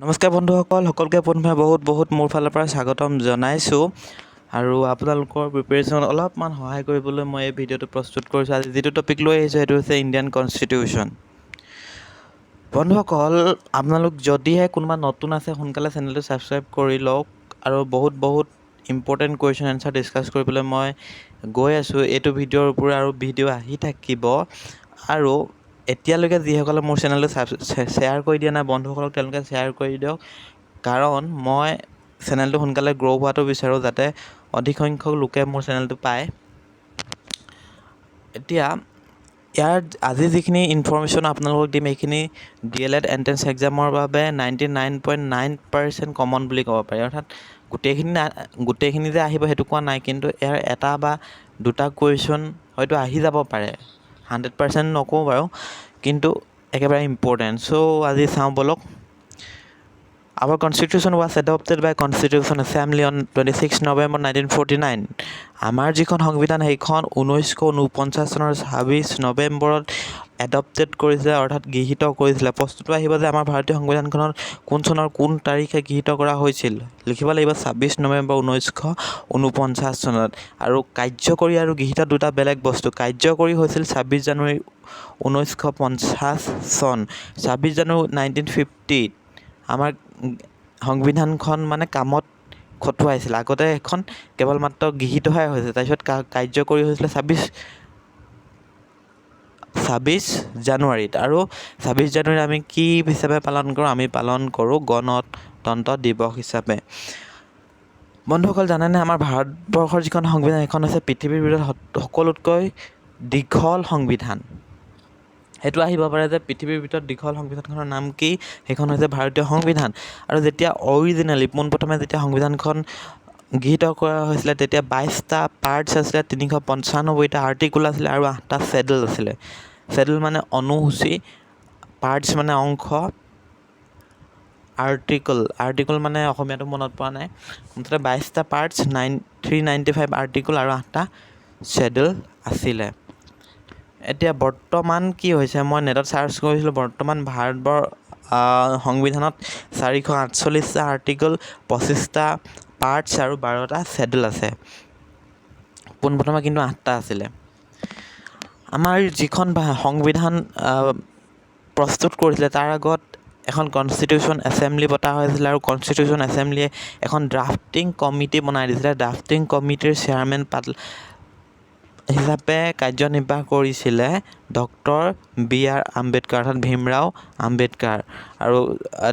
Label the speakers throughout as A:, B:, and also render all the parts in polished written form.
A: নমস্কাৰ বন্ধুসকল, সকলোকে পুনৰবাৰ বহুত মোৰ ফালৰ পৰা স্বাগতম জনাইছোঁ আৰু আপোনালোকৰ প্ৰিপেৰেশ্যনত অলপমান সহায় কৰিবলৈ মই এই ভিডিঅ'টো প্ৰস্তুত কৰিছোঁ। আজি যিটো টপিক লৈ আহিছোঁ সেইটো হৈছে ইণ্ডিয়ান কনষ্টিটিউশ্যন। বন্ধুসকল, আপোনালোক যদিহে কোনোবা নতুন আছে সোনকালে চেনেলটো ছাবস্ক্ৰাইব কৰি লওক আৰু বহুত ইম্পৰ্টেণ্ট কুৱেশ্যন এনচাৰ ডিছকাছ কৰিবলৈ মই গৈ আছোঁ। এইটো ভিডিঅ'ৰ ওপৰত আৰু ভিডিঅ' আহি থাকিব আৰু এতিয়ালৈকে যিসকলে মোৰ চেনেলটো শ্বেয়াৰ কৰি দিয়া নাই বন্ধুসকলক তেওঁলোকে শ্বেয়াৰ কৰি দিয়ক, কাৰণ মই চেনেলটো সোনকালে গ্ৰ' হোৱাটো বিচাৰোঁ যাতে অধিক সংখ্যক লোকে মোৰ চেনেলটো পায়। এতিয়া ইয়াৰ আজি যিখিনি ইনফৰ্মেশ্যন আপোনালোকক দিম এইখিনি D.el.ed এণ্ট্ৰেন্স এক্সামৰ বাবে 99.9% কমন বুলি ক'ব পাৰি। অৰ্থাৎ গোটেইখিনি যে আহিব সেইটো কোৱা নাই, কিন্তু ইয়াৰ এটা বা দুটা কুৱেশ্যন হয়তো আহি যাব পাৰে। 100% নকওঁ বাৰু, কিন্তু একেবাৰে ইম্পৰ্টেণ্ট। চ' আজি চাওঁ ব'লক। Our constitution was adopted by Constitution Assembly on 26 November 1949. আমাৰ যিখন সংবিধান সেইখন 1949 চনৰ 26 নৱেম্বৰত এডপ্টেড কৰিছিলে, অৰ্থাৎ গৃহীত কৰিছিলে। প্ৰশ্নটো আহিব যে আমাৰ ভাৰতীয় সংবিধানখনত কোন চনৰ কোন তাৰিখে গৃহীত কৰা হৈছিল। লিখিব লাগিব 26 নৱেম্বৰ 1949 চনত। আৰু কাৰ্যকৰী আৰু গৃহীত দুটা বেলেগ বস্তু। কাৰ্যকৰী হৈছিল 26 জানুৱাৰী 1950 চন। 26 জানুৱাৰী 1950 আমাৰ সংবিধানখন মানে কামত খটুৱাইছিল। আগতে এখন কেৱল মাত্ৰ গৃহীতহে হৈছিল, তাৰপিছত কাৰ্যকৰী হৈছিলে 26 জানুৱাৰীত। আৰু 26 জানুৱাৰীত আমি কি হিচাপে পালন কৰোঁ? আমি পালন কৰোঁ গণতন্ত্ৰ দিৱস হিচাপে। বন্ধুসকল, জানেনে আমাৰ ভাৰতবৰ্ষৰ যিখন সংবিধান সেইখন হৈছে পৃথিৱীৰ ভিতৰত সকলোতকৈ দীঘল সংবিধান। সেইটো আহিব পাৰে যে পৃথিৱীৰ ভিতৰত দীঘল সংবিধানখনৰ নাম কি? সেইখন হৈছে ভাৰতীয় সংবিধান। আৰু যেতিয়া অৰিজিনেলি পোনপ্ৰথমে যেতিয়া সংবিধানখন গৃহীত কৰা হৈছিলে তেতিয়া 22টা পাৰ্টছ আছিলে, 395টা আৰ্টিকল আছিলে আৰু 8টা শ্বেডুল আছিলে। শ্বেডুল মানে অনুসূচী, পাৰ্টছ মানে অংশ, আৰ্টিকল মানে অসমীয়াটো মনত পৰা নাই। মুঠতে 22টা পাৰ্টছ, 395 আৰ্টিকল আৰু 8টা শ্বেডুল আছিলে। এতিয়া বৰ্তমান কি হৈছে, মই নেটত চাৰ্চ কৰিছিলোঁ, বৰ্তমান সংবিধানত 448টা আৰ্টিকল, 25টা পাৰ্টছ আৰু 12টা শ্বেডুল আছে। পোনপ্ৰথমে কিন্তু 8টা আছিলে। আমাৰ যিখন সংবিধান প্ৰস্তুত কৰিছিলে তাৰ আগত এখন কনষ্টিটিউশ্যন এছেম্বলি পতা হৈছিলে আৰু কনষ্টিটিউশ্যন এছেম্বলিয়ে এখন ড্ৰাফটিং কমিটি বনাই দিছিলে। ড্ৰাফটিং কমিটিৰ চেয়াৰমেন হিচাপে কাৰ্যনিৰ্বাহ কৰিছিলে ডক্টৰ B.R. আম্বেদকাৰ, অৰ্থাৎ ভীমৰাও আম্বেদকাৰ। আৰু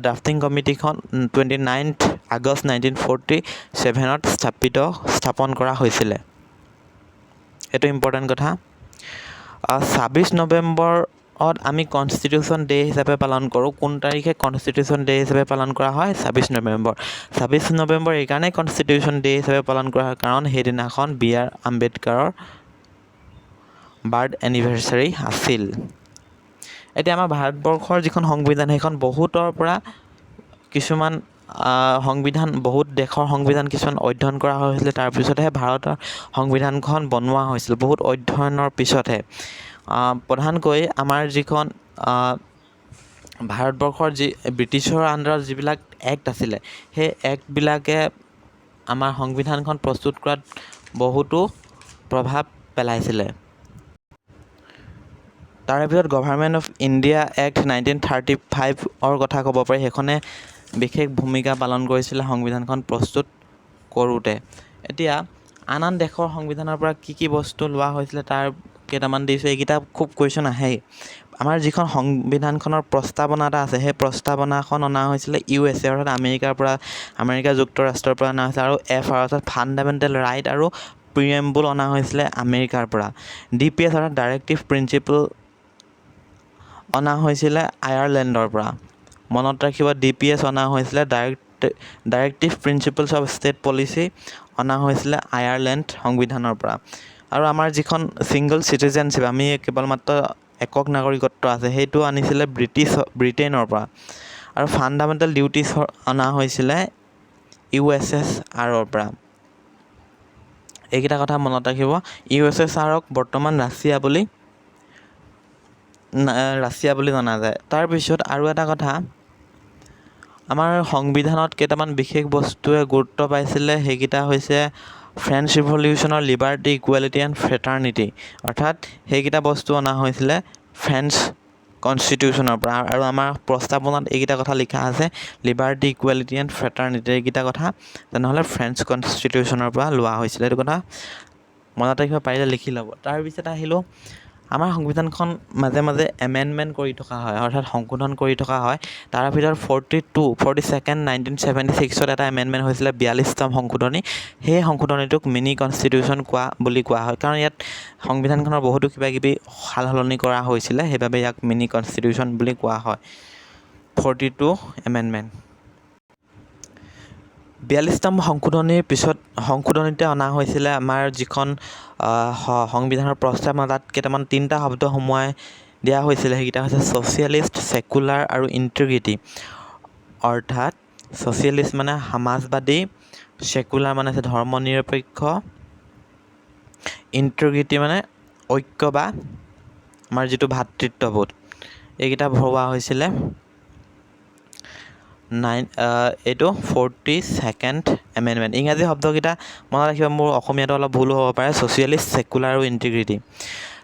A: ড্ৰাফটিং কমিটিখন 29 আগষ্ট 1947ত স্থাপন কৰা হৈছিলে। সেইটো ইম্পৰ্টেণ্ট কথা। 26 নৱেম্বৰত আমি কনষ্টিটিউশ্যন ডে হিচাপে পালন কৰোঁ। কোন তাৰিখে কনষ্টিটিউশ্যন ডে হিচাপে পালন কৰা হয়? 26 নৱেম্বৰ। 26 নৱেম্বৰ এইকাৰণেই কনষ্টিটিউশ্যন ডে হিচাপে পালন কৰা হয় কাৰণ সেইদিনাখন B.R. আম্বেদকাৰৰ বাৰ্থ এনিভাৰ্চাৰী আছিল। এতিয়া আমাৰ ভাৰতবৰ্ষৰ যিখন সংবিধান সেইখন বহুতৰ পৰা কিছুমান বহুত দেশৰ সংবিধান কিছুমান অধ্যয়ন কৰা হৈছিলে, তাৰপিছতহে ভাৰতৰ সংবিধানখন বনোৱা হৈছিল, বহুত অধ্যয়নৰ পিছতহে। প্ৰধানকৈ আমাৰ যিখন ভাৰতবৰ্ষৰ ব্ৰিটিছৰ আণ্ডাৰত যিবিলাক এক্ট আছিলে সেই এক্টবিলাকে আমাৰ সংবিধানখন প্ৰস্তুত কৰাত বহুতো প্ৰভাৱ পেলাইছিলে। তাৰে ভিতৰত গভাৰ্ণমেণ্ট অফ ইণ্ডিয়া এক্ট 1935ৰ কথা ক'ব পাৰি। সেইখনে বিশেষ ভূমিকা পালন কৰিছিলে সংবিধানখন প্ৰস্তুত কৰোঁতে। এতিয়া আন দেশৰ সংবিধানৰ পৰা কি বস্তু লোৱা হৈছিলে তাৰ কেইটামান দিছোঁ। এইকেইটা খুব কুৱেশ্যন আহেই। আমাৰ যিখন সংবিধানখনৰ প্ৰস্তাৱনা এটা আছে সেই প্ৰস্তাৱনাখন অনা হৈছিলে USA, অৰ্থাৎ আমেৰিকা যুক্তৰাষ্ট্ৰৰ পৰা অনা হৈছিলে। আৰু অৰ্থাৎ ফাণ্ডামেণ্টেল ৰাইট আৰু প্ৰিএম্বল অনা হৈছিলে আমেৰিকাৰ পৰা। DPS অৰ্থাৎ ডাইৰেক্টিভ প্ৰিন্সিপল অনা হৈছিলে আয়াৰলেণ্ডৰ পৰা। মনত ৰাখিব, DPS অনা হৈছিলে directive principles of state policy অনা হৈছিলে আয়াৰলেণ্ড সংবিধানৰ পৰা। আৰু আমাৰ যিখন ছিংগল চিটিজেনশ্বিপ, আমি কেৱল মাত্ৰ একক নাগৰিকত্ব আছে, সেইটো আনিছিলে ব্ৰিটেইনৰ পৰা। আৰু ফাণ্ডামেণ্টেল ডিউটিছ অনা হৈছিলে USSRৰ পৰা। এইকেইটা কথা মনত ৰাখিব। USSRক বৰ্তমান ৰাছিয়া বুলি জনা যায়। তাৰপিছত আৰু এটা কথা, আমাৰ সংবিধানত কেইটামান বিশেষ বস্তুৱে গুৰুত্ব পাইছিলে, সেইকেইটা হৈছে ফ্ৰেঞ্চ ৰিভলিউশ্যনৰ লিবাৰ্টি, ইকুৱেলিটি এণ্ড ফ্ৰেটাৰ্নিটি, অৰ্থাৎ সেইকেইটা বস্তু অনা হৈছিলে ফ্ৰেঞ্চ কনষ্টিটিউশ্যনৰ পৰা। আৰু আমাৰ প্ৰস্তাৱনাত এইকেইটা কথা লিখা আছে, লিবাৰ্টি, ইকুৱেলিটি এণ্ড ফ্ৰেটাৰ্নিটি, এইকেইটা কথা তেনেহ'লে ফ্ৰেঞ্চ কনষ্টিটিউশ্যনৰ পৰা লোৱা হৈছিলে। এইটো কথা মনত ৰাখিব পাৰিলে লিখি ল'ব। তাৰপিছত আহিলোঁ, আমাৰ সংবিধানখন মাজে মাজে এমেণ্ডমেণ্ট কৰি থকা হয়, অৰ্থাৎ সংশোধন কৰি থকা হয়। তাৰ ভিতৰত 42nd 1976 এটা এমেণ্ডমেণ্ট হৈছিলে, 42তম সংশোধনী। সেই সংশোধনীটোক মিনি কনষ্টিটিউশ্যন বুলি কোৱা হয়, কাৰণ ইয়াত সংবিধানখনৰ বহুতো কিবা কিবি সাল সলনি কৰা হৈছিলে, সেইবাবে ইয়াক মিনি কনষ্টিটিউশ্যন বুলি কোৱা হয়। 42 এমেণ্ডমেণ্ট। 42তম সংশোধনীৰ পিছত সংশোধনীতে অনা হৈছিলে আমাৰ যিখন সংবিধানৰ প্ৰস্তাৱনা, তাত কেইটামান 3টা শব্দ সোমোৱাই দিয়া হৈছিলে। সেইকেইটা হৈছে ছ'চিয়েলিষ্ট, ছেকুলাৰ আৰু ইণ্টিগ্ৰিটি। অৰ্থাৎ ছ'চিয়েলিষ্ট মানে সমাজবাদী, ছেকুলাৰ মানে হৈছে ধৰ্ম নিৰপেক্ষ, ইণ্টিগ্ৰিটি মানে ঐক্য বা আমাৰ যিটো ভাতৃত্ববোধ, এইকেইটা ভৰোৱা হৈছিলে এইটো 42nd এমেণ্ডমেণ্ট। ইংৰাজী শব্দকেইটা মনত ৰাখিব, মোৰ অসমীয়াটো অলপ ভুল হ'ব পাৰে, ছ'চিয়েলিষ্ট, ছেকুলাৰ আৰু ইণ্টিগ্ৰিটি।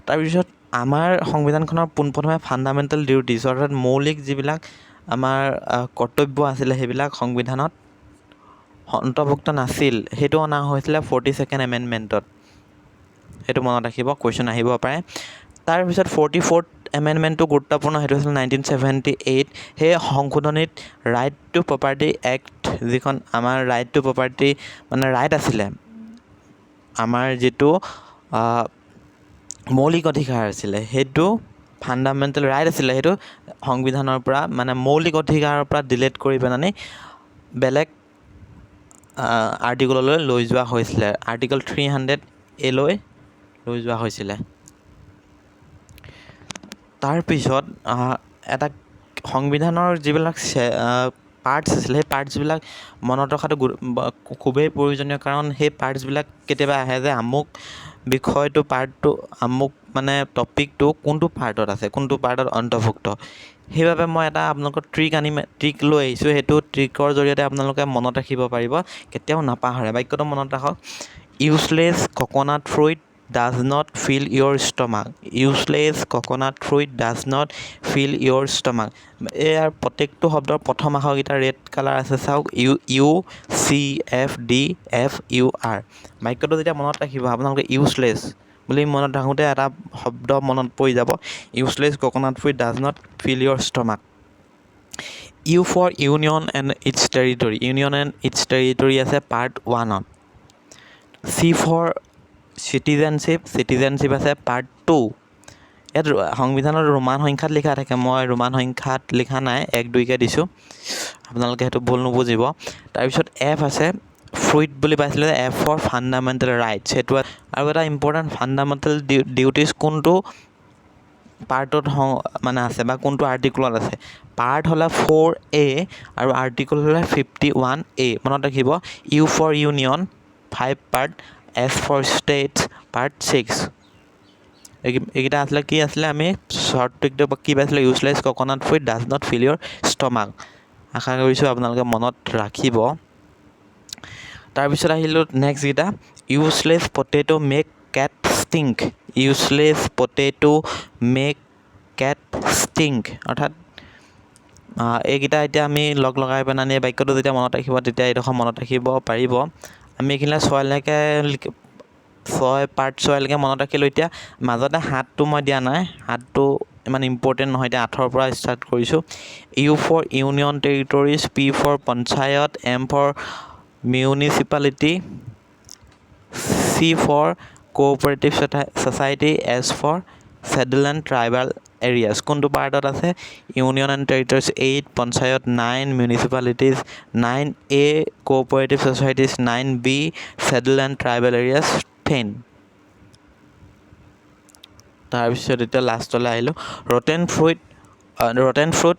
A: তাৰপিছত আমাৰ সংবিধানখনৰ পোনপ্ৰথমে ফাণ্ডামেণ্টেল ডিউটিছ, অৰ্থাৎ মৌলিক যিবিলাক আমাৰ কৰ্তব্য আছিলে, সেইবিলাক সংবিধানত অন্তৰ্ভুক্ত নাছিল, সেইটো অনা হৈছিলে 42nd এমেণ্ডমেণ্টত। সেইটো মনত ৰাখিব, কুৱেশ্যন আহিব পাৰে। তাৰপিছত 44th এমেণ্ডমেণ্টটো গুৰুত্বপূৰ্ণ, সেইটো হৈছিল 1978। সেই সংশোধনীত ৰাইট টু প্ৰপাৰ্টি এক্ট, যিখন আমাৰ ৰাইট টু প্ৰপাৰ্টি মানে ৰাইট আছিলে, আমাৰ যিটো মৌলিক অধিকাৰ আছিলে, সেইটো ফাণ্ডামেণ্টেল ৰাইট আছিলে, সেইটো সংবিধানৰ পৰা মানে মৌলিক অধিকাৰৰ পৰা ডিলেট কৰি পেলানি বেলেগ আৰ্টিকললৈ লৈ যোৱা হৈছিলে, আৰ্টিকল 300A লৈ যোৱা হৈছিলে। তাৰপিছত এটা সংবিধানৰ যিবিলাক পাৰ্টছ আছিলে, সেই পাৰ্টছবিলাক মনত ৰখাটো খুবেই প্ৰয়োজনীয়, কাৰণ সেই পাৰ্টছবিলাক কেতিয়াবা আহে যে আমুক বিষয়টো পাৰ্টটো আমুক মানে টপিকটো কোনটো পাৰ্টত আছে, কোনটো পাৰ্টত অন্তৰ্ভুক্ত। সেইবাবে মই এটা আপোনালোকৰ ট্ৰিক লৈ আহিছোঁ, সেইটো ট্ৰিকৰ জৰিয়তে আপোনালোকে মনত ৰাখিব পাৰিব, কেতিয়াও নাপাহৰে। বাক্যটো মনত ৰাখক, useless coconut fruit does not fill your stomach. Useless coconut fruit does not fill your stomach. ইয়াৰ প্ৰত্যেকটো শব্দৰ প্ৰথম আখৰকেইটা ৰেড কালাৰ আছে, চাওক, UCFDFUR। বাক্যটো যেতিয়া মনত ৰাখিব আপোনালোকে ইউজলেছ বুলি মনত ৰাখোঁতে এটা শব্দ মনত পৰি যাব, useless coconut fruit does not fill your stomach. U for union and its territory. Union and its territory আছে পাৰ্ট 1ত। C for citizenship. চিটিজেনশ্বিপ আছে পাৰ্ট 2। ইয়াত সংবিধানত ৰোমান সংখ্যাত লিখা থাকে, মই ৰোমান সংখ্যাত লিখা নাই, 1-2কৈ দিছোঁ, আপোনালোকে সেইটো ভুল নুবুজিব। তাৰপিছত এফ আছে, ফ্ৰুইট বুলি পাইছিলে, এফ ফৰ ফাণ্ডামেণ্টেল ৰাইটছ। সেইটো আৰু এটা ইম্পৰ্টেণ্ট, ফাণ্ডামেণ্টেল ডিউটিছ কোনটো পাৰ্টত মানে আছে বা কোনটো আৰ্টিকলত আছে। পাৰ্ট হ'লে 4A আৰু আৰ্টিকল হ'লে 51A। মনত ৰাখিব, U for union 5 part, S for states part 6। এইকেইটা আছিলে, কি আছিলে, আমি শ্বৰ্ট ট্ৰিকটো কি পাইছিলোঁ, useless coconut fruit does not fill your stomach. আশা কৰিছোঁ আপোনালোকে মনত ৰাখিব। তাৰপিছত আহিলোঁ নেক্সটকেইটা, useless potato make cat stink. Useless potato make cat stink, অৰ্থাৎ এইকেইটা এতিয়া আমি লগাই পেলাই বাক্যটো যেতিয়া মনত ৰাখিব, তেতিয়া এইডোখৰ মনত ৰাখিব পাৰিব। আমি এইখিনিলে 6 পাৰ্ট 6লৈকে মনত ৰাখিলোঁ। এতিয়া মাজতে হাতটো মই দিয়া নাই, হাতটো ইমান ইম্পৰ্টেণ্ট নহয়, এতিয়া 8ৰ পৰা ষ্টাৰ্ট কৰিছোঁ। U for union territories, P for panchayat, M for municipality, C for cooperative society, S for scheduled and tribal areas. কোনটো পাৰ্টত আছে, union and territories 8, panchayat 9, municipalities 9A, cooperative societies 9B, scheduled and tribal areas 10। তাৰপিছত এতিয়া লাষ্টলৈ আহিলোঁ, rotten fruit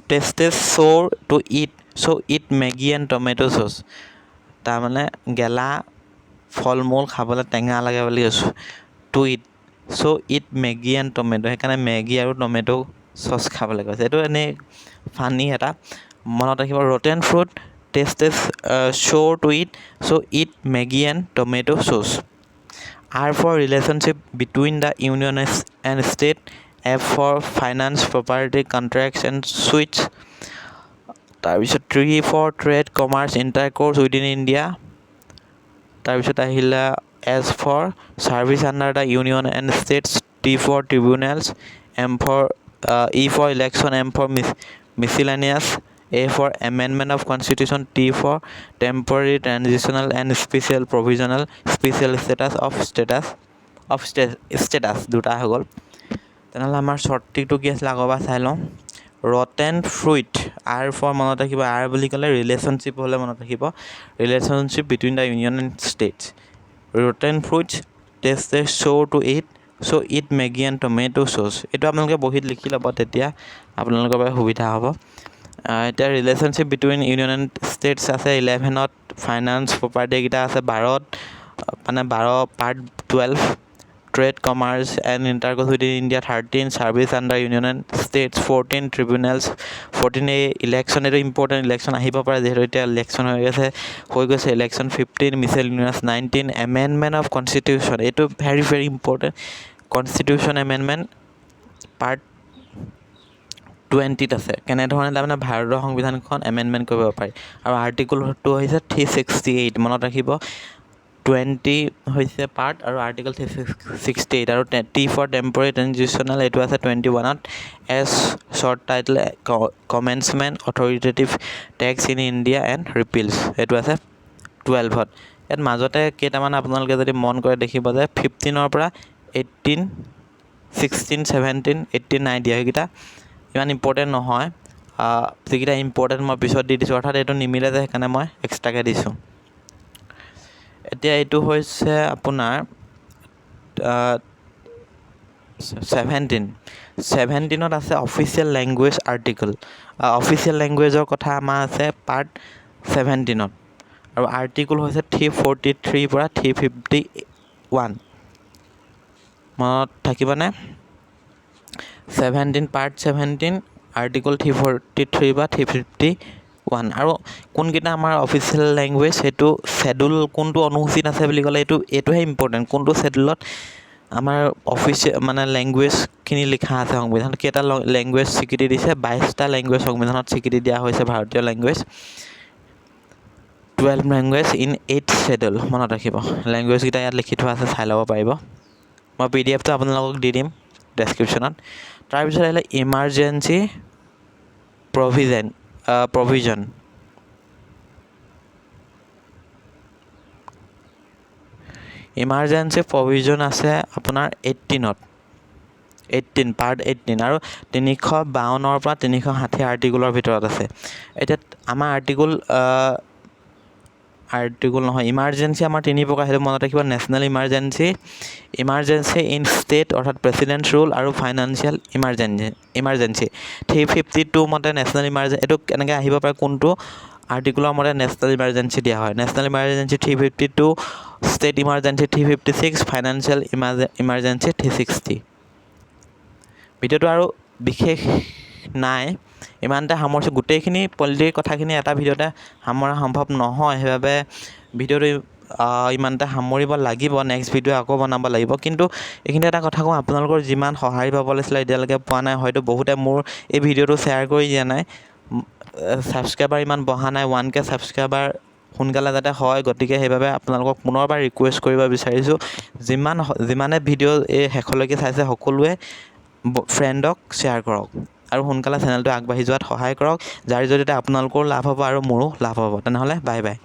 A: tastes sour to eat Maggi and tomato' sauce. তাৰমানে গেলা ফল মূল খাবলৈ টেঙা লাগে বুলি কৈছোঁ, to eat Maggi and tomato', সেইকাৰণে মেগী আৰু টমেট' চ'চ খাবলৈ কৈছে। এইটো এনেই ফানি এটা, মনত ৰাখিব rotten fruit taste is sure to eat, so eat Maggi and tomato sauce. R for relationship between the union and state. F for finance, property, contracts and switch. তাৰপিছত 3 for trade, commerce, intercourse within India. তাৰপিছত আহিলে S for service under the union and states. T for tribunals. E for election. M for miscellaneous. A for amendment of constitution. T for temporary, transitional and special provisional. Special status of status দুটা হৈ গ'ল। তেনেহ'লে আমাৰ short ট্ৰিকটো কি আছিলে আগৰ পৰা চাই লওঁ। rotten fruit, R for মনত ৰাখিব, R বুলি ক'লে ৰিলেশ্যনশ্বিপ হ'লে মনত ৰাখিব, relationship between the union and states. rotten fruits taste sure to eat, so eat Maggi and tomato sauce। এইটো আপোনালোকে বহীত লিখি ল'ব, তেতিয়া আপোনালোকৰ বাবে সুবিধা হ'ব। এতিয়া relationship between union and states আছে 11ত, ফাইনেন্স প্ৰপাৰ্টি এইকেইটা আছে 12ত, মানে 12 part 12, trade commerce and intercourse within India 13, service under union and states 14, tribunals 14, election, এইটো ইম্পৰ্টেণ্ট, ইলেকশ্যন আহিব পাৰে যিহেতু এতিয়া ইলেকশ্যন হৈ গৈছে election 15, miscellaneous 19, amendment of constitution, এইটো very very important, constitution amendment part 20ত আছে, কেনেধৰণে তাৰমানে ভাৰতৰ সংবিধানখন এমেণ্ডমেণ্ট কৰিব পাৰি। আৰু আৰ্টিকলটো হৈছে 368, মনত ৰাখিব 20 হৈছে পাৰ্ট আৰু আৰ্টিকল 368। আৰু T for টেম্পৰেৰী ট্ৰেনজিশ্যনেল, এইটো আছে 21ত। S short title commencement authoritative text in India and repeals, এইটো আছে 12ত। ইয়াত মাজতে কেইটামান আপোনালোকে যদি মন কৰে দেখিব যে 15ৰ পৰা 18, 16, 17, 18 নাই দিয়া, সেইকেইটা ইমান ইম্পৰ্টেণ্ট নহয়, যিকেইটা ইম্পৰ্টেণ্ট মই পিছত দি দিছোঁ, অৰ্থাৎ এইটো নিমিলে যে সেইকাৰণে মই এক্সট্ৰাকৈ দিছোঁ। এতিয়া এইটো হৈছে আপোনাৰ 17ত আছে অফিচিয়েল লেংগুৱেজ আৰ্টিকল। অফিচিয়েল লেংগুৱেজৰ কথা আমাৰ আছে পাৰ্ট 17ত, আৰু আৰ্টিকল হৈছে 343 পৰা 351, মনত থাকিবনে? 17 পাৰ্ট 17 আৰ্টিকল 343 বা 351। আৰু কোনকেইটা আমাৰ অফিচিয়েল লেংগুৱেজ, সেইটো শ্বেডুল কোনটো অনুসূচীত আছে বুলি ক'লে এইটোহে ইম্পৰ্টেণ্ট, কোনটো শ্বেডুলত আমাৰ অফিচিয়েল মানে লেংগুৱেজখিনি লিখা আছে সংবিধানত, কেইটা লেংগুৱেজ স্বীকৃতি দিছে, 22টা লেংগুৱেজ সংবিধানত স্বীকৃতি দিয়া হৈছে ভাৰতীয় লেংগুৱেজ, 12 লেংগুৱেজ ইন 8 শ্বেডুল, মনত ৰাখিব। লেংগুৱেজকেইটা ইয়াত লিখি থোৱা আছে, চাই ল'ব পাৰিব, মই PDF-টো আপোনালোকক দি দিম ডেছক্ৰিপশ্যনত। তাৰপিছত আহিলে ইমাৰ্জেঞ্চি প্ৰভিজন। ইমাৰ্জেঞ্চি প্ৰভিজন আছে আপোনাৰ 18ত, পাৰ্ট 18, আৰু 352 পৰা 360 আৰ্টিকুলৰ ভিতৰত আছে। এতিয়া আমাৰ আৰ্টিকুল নহয়, ইমাৰ্জেঞ্চি আমাৰ 3 প্ৰকাৰ, সেইটো মনত ৰাখিব। নেশ্যনেল ইমাৰ্জেঞ্চি ইন ষ্টেট, অৰ্থাৎ প্ৰেচিডেণ্ট ৰুল, আৰু ফাইনেন্সিয়েল ইমাৰ্জেঞ্চি 352 মতে নেশ্যনেল ইমাৰ্জেঞ্চি, এইটো কেনেকৈ আহিব পাৰে, কোনটো আৰ্টিকুলৰ মতে নেশ্যনেল ইমাৰ্জেঞ্চি দিয়া হয়। National emergency 352, state emergency 356, financial emergency 360। ভিডিঅ'টো আৰু বিশেষ নাই, ইমানতে সামৰিছোঁ। গোটেইখিনি পলিটিৰ কথাখিনি এটা ভিডিঅ'তে সামৰা সম্ভৱ নহয়, সেইবাবে ভিডিঅ'টো ইমানতে সামৰিব লাগিব, নেক্সট ভিডিঅ' আকৌ বনাব লাগিব। কিন্তু এইখিনি এটা কথা কওঁ, আপোনালোকৰ যিমান সঁহাৰি পাব লাগিছিলে এতিয়ালৈকে পোৱা নাই, হয়তো বহুতে মোৰ এই ভিডিঅ'টো শ্বেয়াৰ কৰি দিয়া নাই, ছাবস্ক্ৰাইবাৰ ইমান বঢ়া নাই, 1K ছাবস্ক্ৰাইবাৰ সোনকালে যাতে হয়, গতিকে সেইবাবে আপোনালোকক পুনৰবাৰ ৰিকুৱেষ্ট কৰিব বিচাৰিছোঁ, যিমানে ভিডিঅ' এই শেষলৈকে চাইছে সকলোৱে ফ্ৰেণ্ডক শ্বেয়াৰ কৰক, আৰু সোনকালে চেনেলটো আগবাঢ়ি যোৱাত সহায় কৰক, যাৰ জৰিয়তে আপোনালোকৰো লাভ হ'ব আৰু মোৰো লাভ হ'ব। তেনেহ'লে বাই বাই।